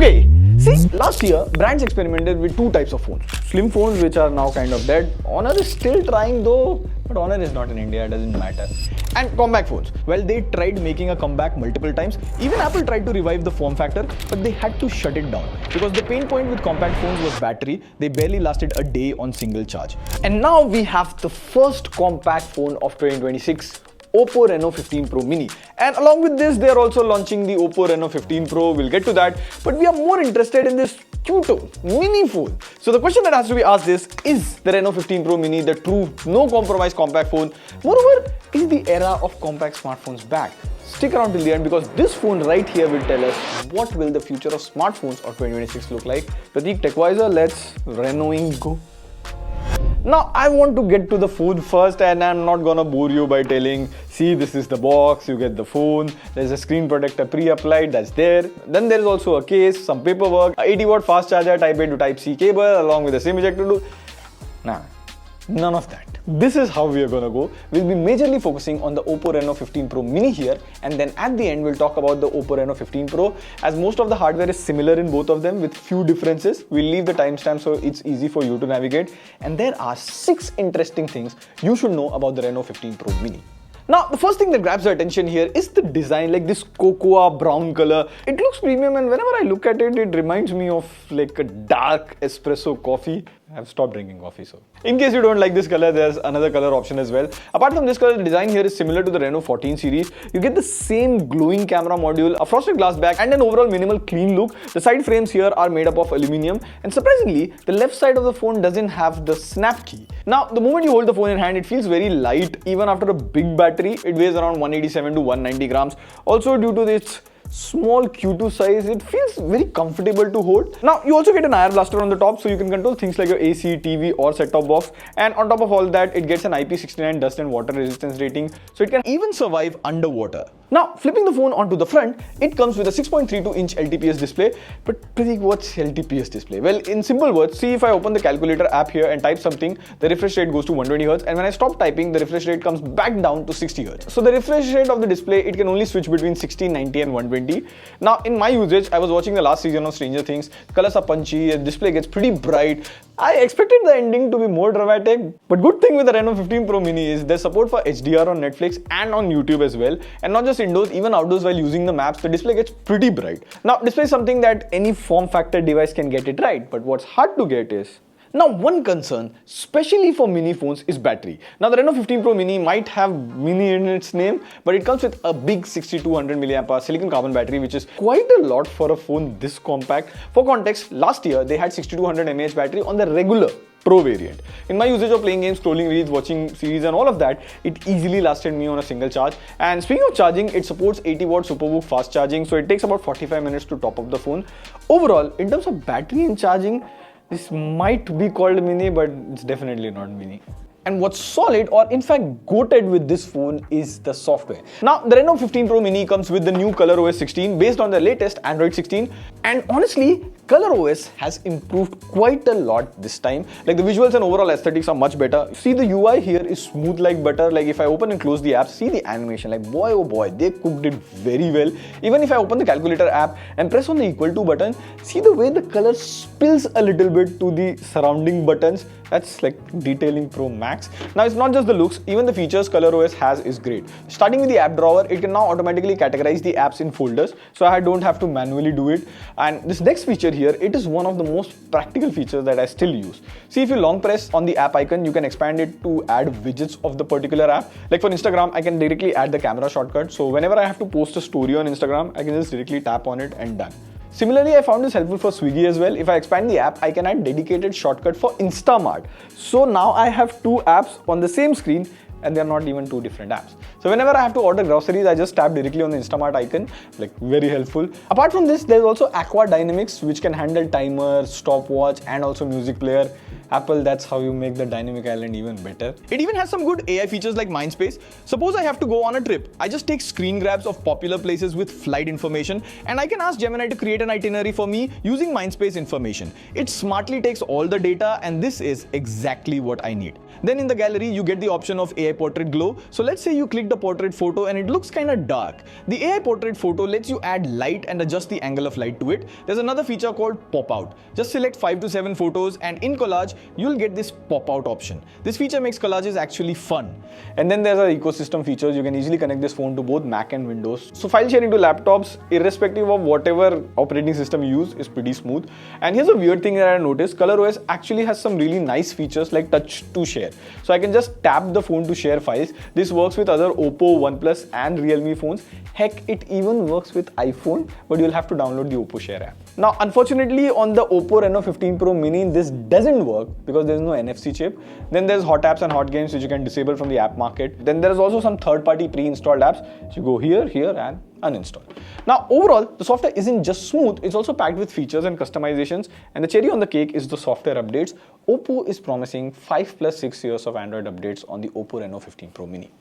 Okay, see, last year, brands experimented with two types of phones. Slim phones, which are now kind of dead. Honor is still trying though, but Honor is not in India, it doesn't matter. And compact phones. Well, they tried making a comeback multiple times. Even Apple tried to revive the form factor, but they had to shut it down. Because the pain point with compact phones was battery. They barely lasted a day on single charge. And now we have the first compact phone of 2026. OPPO Reno 15 Pro Mini, and along with this they are also launching the OPPO Reno 15 Pro. We'll get to that, but we are more interested in this Chotu mini phone. So the question that has to be asked is the Reno 15 Pro Mini the true no compromise compact phone? Moreover, is the era of compact smartphones back? Stick around till the end because this phone right here will tell us what will the future of smartphones of 2026 look like. Pratik, TechWiser, let's Renoing go. Now I want to get to the phone first, and I'm not gonna bore you by telling, see, this is the box, you get the phone, there's a screen protector pre-applied, that's there. Then there's also a case, some paperwork, a 80-watt fast charger, Type A to Type C cable along with a SIM ejector to... Nah, none of that. This is how we are gonna go. We'll be majorly focusing on the OPPO Reno 15 Pro Mini here, and then at the end we'll talk about the OPPO Reno 15 Pro, as most of the hardware is similar in both of them with few differences. We'll leave the timestamp so it's easy for you to navigate, and there are 6 interesting things you should know about the Reno 15 Pro Mini. Now, the first thing that grabs your attention here is the design, like this cocoa brown color. It looks premium, and whenever I look at it, it reminds me of like a dark espresso coffee. I've stopped drinking coffee, so. In case you don't like this color, there's another color option as well. Apart from this color, the design here is similar to the Reno 14 series. You get the same glowing camera module, a frosted glass back, and an overall minimal clean look. The side frames here are made up of aluminium, and surprisingly, the left side of the phone doesn't have the snap key. Now, the moment you hold the phone in hand, it feels very light, even after a big battery. It weighs around 187 to 190 grams. Also, due to this small Q2 size, it feels very comfortable to hold. Now, you also get an IR blaster on the top, so you can control things like your AC, TV or set-top box. And on top of all that, it gets an IP69 dust and water resistance rating, so it can even survive underwater. Now, flipping the phone onto the front, it comes with a 6.32-inch LTPS display. But Pratik, what's LTPS display? Well, in simple words, see, if I open the calculator app here and type something, the refresh rate goes to 120Hz, and when I stop typing, the refresh rate comes back down to 60Hz. So the refresh rate of the display, it can only switch between 60, 90 and 120. Now, in my usage, I was watching the last season of Stranger Things. Colors are punchy, the display gets pretty bright. I expected the ending to be more dramatic, but good thing with the Reno 15 Pro Mini is there's support for HDR on Netflix and on YouTube as well. And not just indoors, even outdoors while using the maps, the display gets pretty bright. Now, display is something that any form factor device can get it right, but what's hard to get is... Now, one concern, especially for mini phones, is battery. Now, the Reno 15 Pro Mini might have mini in its name, but it comes with a big 6200 mAh silicon carbon battery, which is quite a lot for a phone this compact. For context, last year, they had 6200 mAh battery on the regular Pro variant. In my usage of playing games, scrolling reels, watching series and all of that, it easily lasted me on a single charge. And speaking of charging, it supports 80-watt SuperVOOC fast charging, so it takes about 45 minutes to top up the phone. Overall, in terms of battery and charging, this might be called mini, but it's definitely not mini. And what's solid, or in fact goated with this phone, is the software. Now, the Reno 15 Pro Mini comes with the new ColorOS 16 based on the latest Android 16. And honestly, ColorOS has improved quite a lot this time. Like, the visuals and overall aesthetics are much better. See, the UI here is smooth like butter. Like, if I open and close the app, see the animation. Like, boy oh boy, they cooked it very well. Even if I open the calculator app and press on the equal to button, see the way the color spills a little bit to the surrounding buttons. That's like detailing pro max. Now, it's not just the looks, even the features ColorOS has is great. Starting with the app drawer, it can now automatically categorize the apps in folders, so I don't have to manually do it. And this next feature here, it is one of the most practical features that I still use. See, if you long press on the app icon, you can expand it to add widgets of the particular app. Like for Instagram, I can directly add the camera shortcut, so whenever I have to post a story on Instagram, I can just directly tap on it and done. Similarly, I found this helpful for Swiggy as well. If I expand the app, I can add dedicated shortcut for Instamart. So now I have 2 apps on the same screen, and they're not even 2 different apps. So whenever I have to order groceries, I just tap directly on the Instamart icon, like very helpful. Apart from this, there's also Aqua Dynamics, which can handle timer, stopwatch, and also music player. Apple, that's how you make the dynamic island even better. It even has some good AI features like Mindspace. Suppose I have to go on a trip. I just take screen grabs of popular places with flight information, and I can ask Gemini to create an itinerary for me using Mindspace information. It smartly takes all the data, and this is exactly what I need. Then in the gallery, you get the option of AI portrait glow. So let's say you click the portrait photo and it looks kind of dark. The AI portrait photo lets you add light and adjust the angle of light to it. There's another feature called pop out. Just select 5 to 7 photos, and in collage, you'll get this pop out option. This feature makes collages actually fun. And then there's our ecosystem features. You can easily connect this phone to both Mac and Windows. So file sharing to laptops, irrespective of whatever operating system you use, is pretty smooth. And here's a weird thing that I noticed. ColorOS actually has some really nice features like touch to share. So I can just tap the phone to share files. This works with other OPPO, OnePlus and Realme phones. Heck, it even works with iPhone, but you'll have to download the OPPO Share app. Now, unfortunately, on the OPPO Reno 15 Pro Mini, this doesn't work because there's no NFC chip. Then there's hot apps and hot games which you can disable from the app market. Then there's also some third-party pre-installed apps. So you go here, and uninstall. Now, overall, the software isn't just smooth, it's also packed with features and customizations. And the cherry on the cake is the software updates. OPPO is promising 5 plus 6 years of Android updates on the OPPO Reno 15 Pro Mini.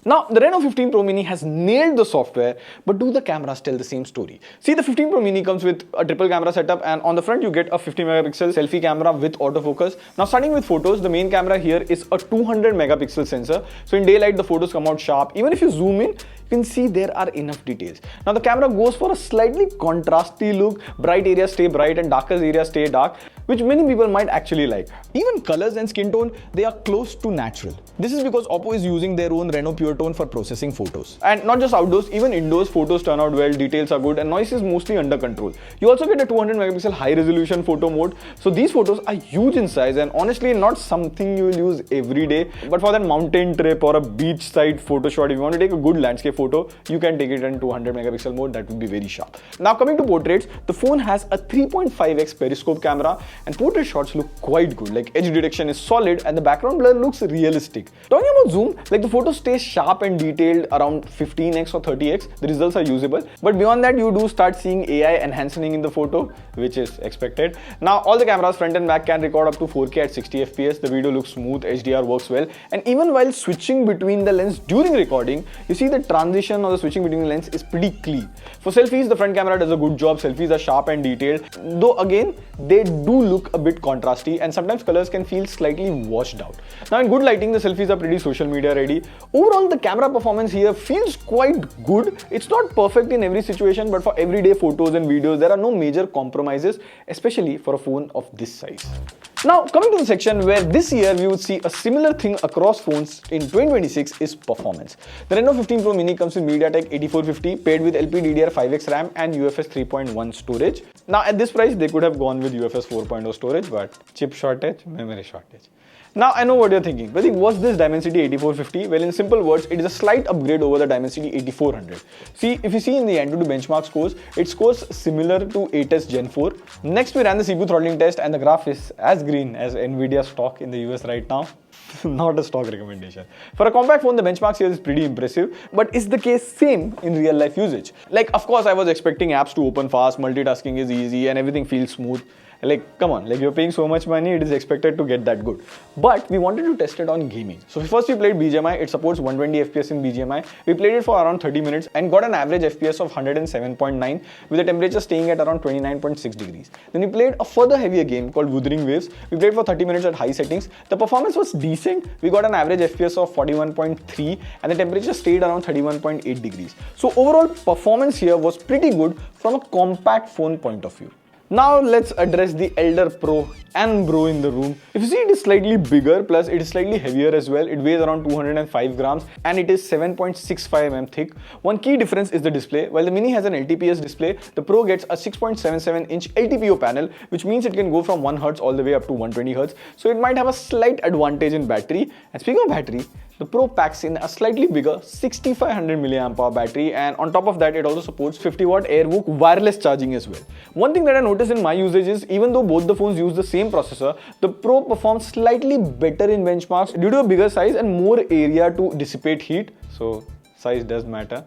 Now, the Reno 15 Pro Mini has nailed the software, but do the cameras tell the same story? See, the 15 Pro Mini comes with a triple camera setup, and on the front you get a 50 megapixel selfie camera with autofocus. Now, starting with photos, the main camera here is a 200 megapixel sensor. So in daylight, the photos come out sharp. Even if you zoom in, you can see there are enough details. Now, the camera goes for a slightly contrasty look. Bright areas stay bright and darker areas stay dark, which many people might actually like. Even colors and skin tone, they are close to natural. This is because OPPO is using their own Reno Pure Tone for processing photos. And not just outdoors, even indoors, photos turn out well, details are good, and noise is mostly under control. You also get a 200 megapixel high resolution photo mode. So these photos are huge in size and honestly not something you will use every day. But for that mountain trip or a beachside photo shot, if you want to take a good landscape photo, you can take it in 200 megapixel mode. That would be very sharp. Now coming to portraits, the phone has a 3.5x periscope camera, and portrait shots look quite good. Like edge detection is solid and the background blur looks realistic. Talking about zoom, like the photo stays sharp and detailed around 15x or 30x. The results are usable. But beyond that, you do start seeing AI enhancing in the photo, which is expected. Now all the cameras front and back can record up to 4K at 60 FPS. The video looks smooth, HDR works well. And even while switching between the lens during recording, you see the transition or the switching between the lens is pretty clean. For selfies, the front camera does a good job. Selfies are sharp and detailed. Though again, they do look a bit contrasty and sometimes colors can feel slightly washed out. Now in good lighting, the selfies are pretty social media ready. Overall, the camera performance here feels quite good. It's not perfect in every situation, but for everyday photos and videos, there are no major compromises, especially for a phone of this size. Now, coming to the section where this year we would see a similar thing across phones in 2026 is performance. The Reno 15 Pro Mini comes with MediaTek 8450 paired with LPDDR5X RAM and UFS 3.1 storage. Now, at this price, they could have gone with UFS 4.0 storage, but chip shortage, memory shortage. Now, I know what you're thinking. But what's this Dimensity 8450? Well, in simple words, it is a slight upgrade over the Dimensity 8400. See, if you see in the Antutu benchmark scores, it scores similar to 8S Gen 4. Next, we ran the CPU throttling test and the graph is as green as Nvidia stock in the US right now. Not a stock recommendation. For a compact phone, the benchmarks here is pretty impressive, but is the case same in real life usage? Like, of course, I was expecting apps to open fast, multitasking is easy and everything feels smooth. Like, come on, like you're paying so much money, it is expected to get that good. But we wanted to test it on gaming. So first we played BGMI, it supports 120 FPS in BGMI. We played it for around 30 minutes and got an average FPS of 107.9 with the temperature staying at around 29.6 degrees. Then we played a further heavier game called Wuthering Waves. We played for 30 minutes at high settings. The performance was decent. We got an average FPS of 41.3 and the temperature stayed around 31.8 degrees. So overall performance here was pretty good from a compact phone point of view. Now let's address the elder pro and bro in the room. If you see, it is slightly bigger, plus it is slightly heavier as well. It weighs around 205 grams and it is 7.65 mm thick. One key difference is the display. While the Mini has an LTPS display, the Pro gets a 6.77-inch LTPO panel, which means it can go from 1 Hz all the way up to 120 Hz. So it might have a slight advantage in battery. And speaking of battery, the Pro packs in a slightly bigger 6500 mAh battery, and on top of that it also supports 50-watt AirVook wireless charging as well. One thing that I noticed in my usage is even though both the phones use the same processor, the Pro performs slightly better in benchmarks due to a bigger size and more area to dissipate heat. So size does matter.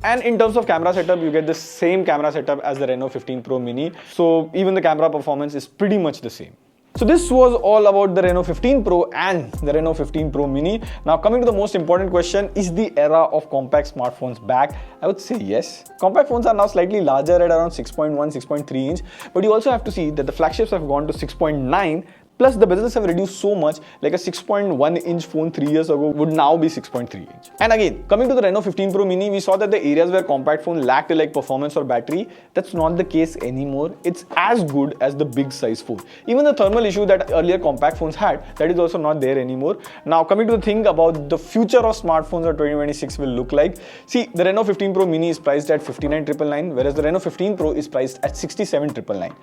And in terms of camera setup, you get the same camera setup as the Reno 15 Pro Mini. So even the camera performance is pretty much the same. So this was all about the Reno 15 Pro and the Reno 15 Pro Mini. Now coming to the most important question, is the era of compact smartphones back? I would say yes. Compact phones are now slightly larger at around 6.1, 6.3 inch, but you also have to see that the flagships have gone to 6.9. Plus, the bezels have reduced so much, like a 6.1 inch phone 3 years ago would now be 6.3 inch. And again, coming to the Reno 15 Pro Mini, we saw that the areas where compact phone lacked like performance or battery, that's not the case anymore. It's as good as the big size phone. Even the thermal issue that earlier compact phones had, that is also not there anymore. Now, coming to the thing about the future of smartphones of 2026 will look like, see, the Reno 15 Pro Mini is priced at 59,999, whereas the Reno 15 Pro is priced at 67,999.